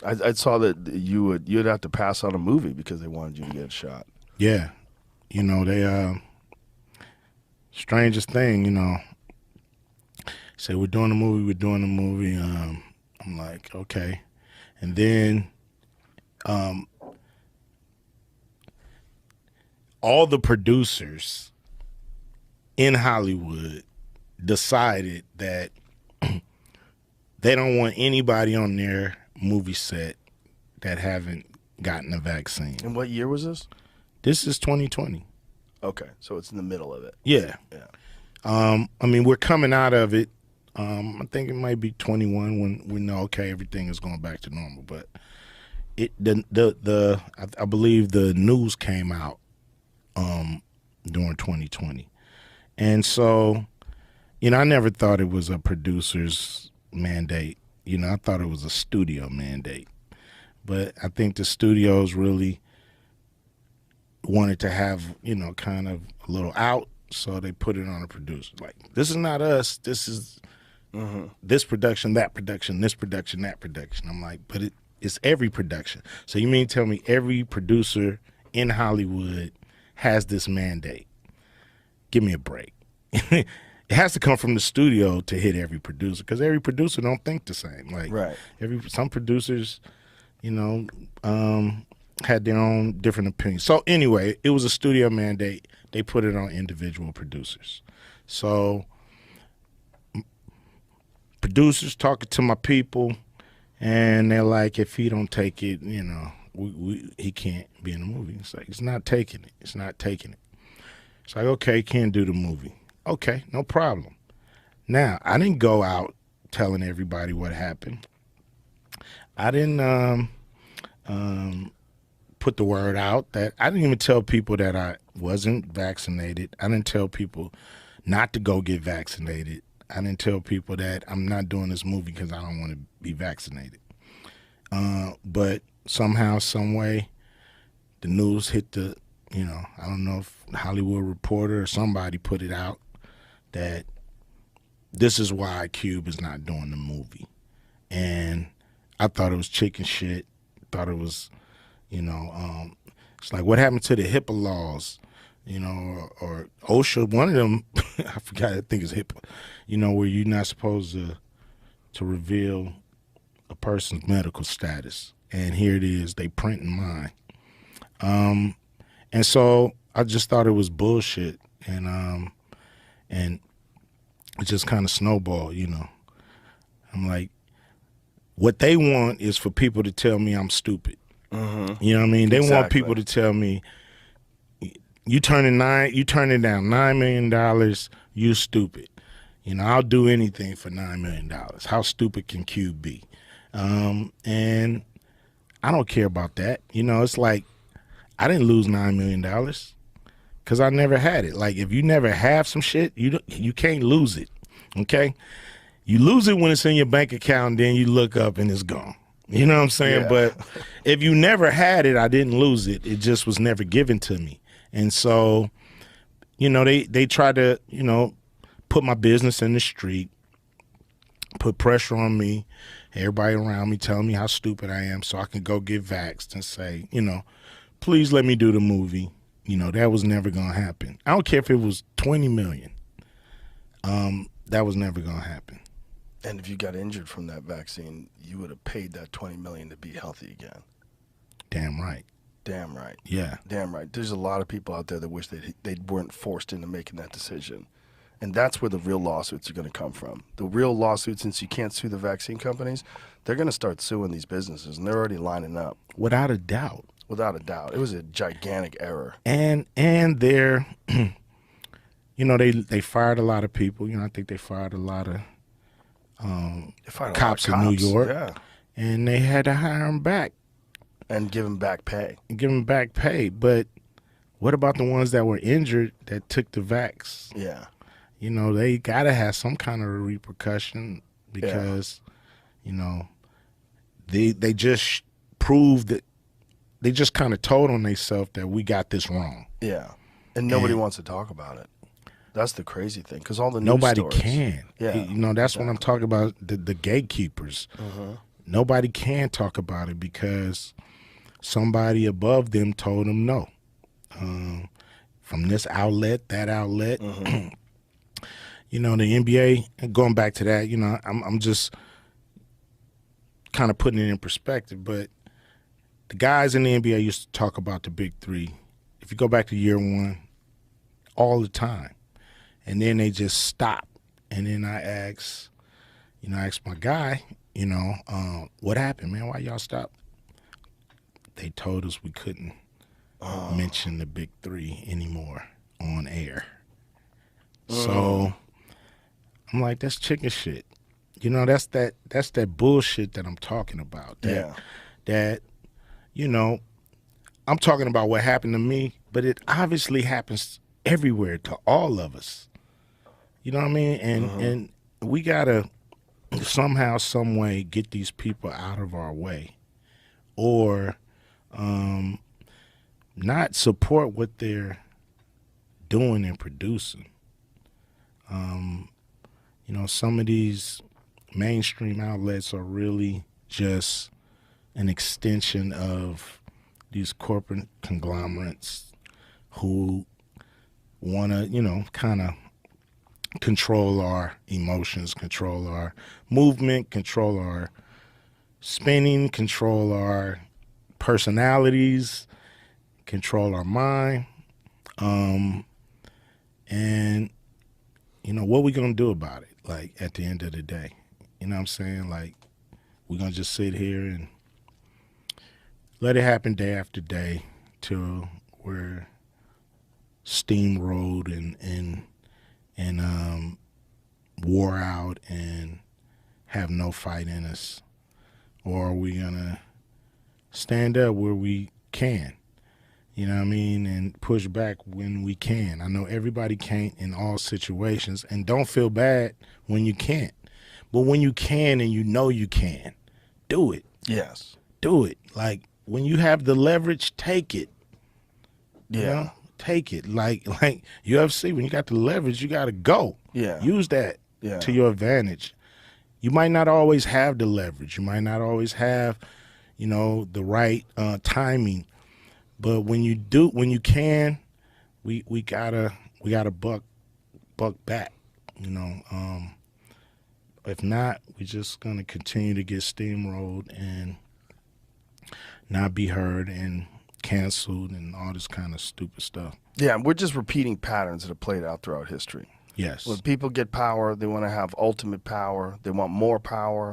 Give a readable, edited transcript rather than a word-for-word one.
I saw that you'd have to pass on a movie because they wanted you to get shot. Yeah, they strangest thing, say we're doing a movie. I'm like, okay, and then all the producers in Hollywood decided that they don't want anybody on their movie set that haven't gotten a vaccine. And what year was this? This is 2020. Okay, so it's in the middle of it. Yeah. I mean, we're coming out of it. I think it might be 21 when we know, okay, everything is going back to normal. But I believe the news came out during 2020. And so, I never thought it was a producer's mandate. I thought it was a studio mandate. But I think the studios really wanted to have, kind of a little out, so they put it on a producer. Like, this is not us. This is this production, that production, this production, that production. I'm like, but it's every production. So you mean tell me every producer in Hollywood has this mandate? Give me a break. It has to come from the studio to hit every producer, because every producer don't think the same. Like, right. Some producers, had their own different opinions. So anyway, it was a studio mandate. They put it on individual producers. So producers talking to my people, and they're like, if he don't take it, he can't be in the movie. It's like, it's not taking it. It's not taking it. It's like, okay, can't do the movie. Okay, no problem. Now, I didn't go out telling everybody what happened. I didn't put the word out that I didn't even tell people that I wasn't vaccinated. I didn't tell people not to go get vaccinated. I didn't tell people that I'm not doing this movie because I don't want to be vaccinated. But somehow, some way, the news hit the, I don't know if Hollywood Reporter or somebody put it out that this is why Cube is not doing the movie. And I thought it was chicken shit. Thought it was, it's like, what happened to the HIPAA laws, or OSHA, one of them, I forgot, I think it's HIPAA, where you're not supposed to reveal a person's medical status. And here it is, they printing mine. And so I just thought it was bullshit. And it just kind of snowballed, I'm like, what they want is for people to tell me I'm stupid. Mm-hmm. You know what I mean? They want people to tell me, you turning down $9 million, you stupid. I'll do anything for $9 million. How stupid can Cube be? And I don't care about that. It's like, I didn't lose $9 million because I never had it. Like, if you never have some shit, you can't lose it, okay? You lose it when it's in your bank account, and then you look up and it's gone. You know what I'm saying? Yeah. But if you never had it, I didn't lose it. It just was never given to me. And so, they try to, put my business in the street, put pressure on me, everybody around me telling me how stupid I am so I can go get vaxxed and say, please let me do the movie. That was never going to happen. I don't care if it was 20 million. That was never going to happen. And if you got injured from that vaccine, you would have paid that $20 million to be healthy again. Damn right. Damn right. Yeah. Damn right. There's a lot of people out there that wish they weren't forced into making that decision. And that's where the real lawsuits are going to come from. The real lawsuits, since you can't sue the vaccine companies, they're going to start suing these businesses, and they're already lining up. Without a doubt. Without a doubt. It was a gigantic error. And they're, they fired a lot of people. I think they fired a lot of cops in New York. Yeah. And they had to hire them back. And give them back pay. But what about the ones that were injured that took the vax? Yeah. They got to have some kind of a repercussion because, they just proved that they just kind of told on themselves that we got this wrong. Yeah. And nobody wants to talk about it. That's the crazy thing, because all the news nobody stories, can. Yeah. That's what I'm talking about, the gatekeepers. nobody can talk about it because somebody above them told them no. From this outlet, that outlet. Mm-hmm. You know, the NBA, going back to that, you know, I'm just kind of putting it in perspective, but the guys in the NBA used to talk about the big three. If you go back to year one, all the time. And then they just stop. And then I asked my guy, what happened, man? Why y'all stop? They told us we couldn't mention the big three anymore on air. So I'm like, that's chicken shit. You know, that's that bullshit that I'm talking about. That, you know, I'm talking about what happened to me, but it obviously happens everywhere to all of us. You know what I mean? And we gotta somehow, some way get these people out of our way, or not support what they're doing and producing. You know, some of these mainstream outlets are really just an extension of these corporate conglomerates who want to, you know, kind of control our emotions, control our movement, control our spinning, control our personalities, control our mind. And, you know, what we going to do about it, like, at the end of the day? You know what I'm saying? Like, we're going to just sit here and let it happen day after day till we're steamrolled and wore out and have no fight in us? Or are we going to stand up where we can, you know what I mean, and push back when we can? I know everybody can't in all situations, and don't feel bad when you can't. But when you can and you know you can, do it. Yes. Do it. Like, when you have the leverage, take it. Yeah. You know? Take it. Like UFC, when you got the leverage, you got to go. Yeah. Use that to your advantage. You might not always have the leverage. You might not always have, you know, the right timing. But when you do, when you can, we gotta buck back. You know. If not, we're just gonna continue to get steamrolled and not be heard and canceled and all this kind of stupid stuff. Yeah, we're just repeating patterns that have played out throughout history. Yes. When people get power, they want to have ultimate power. They want more power.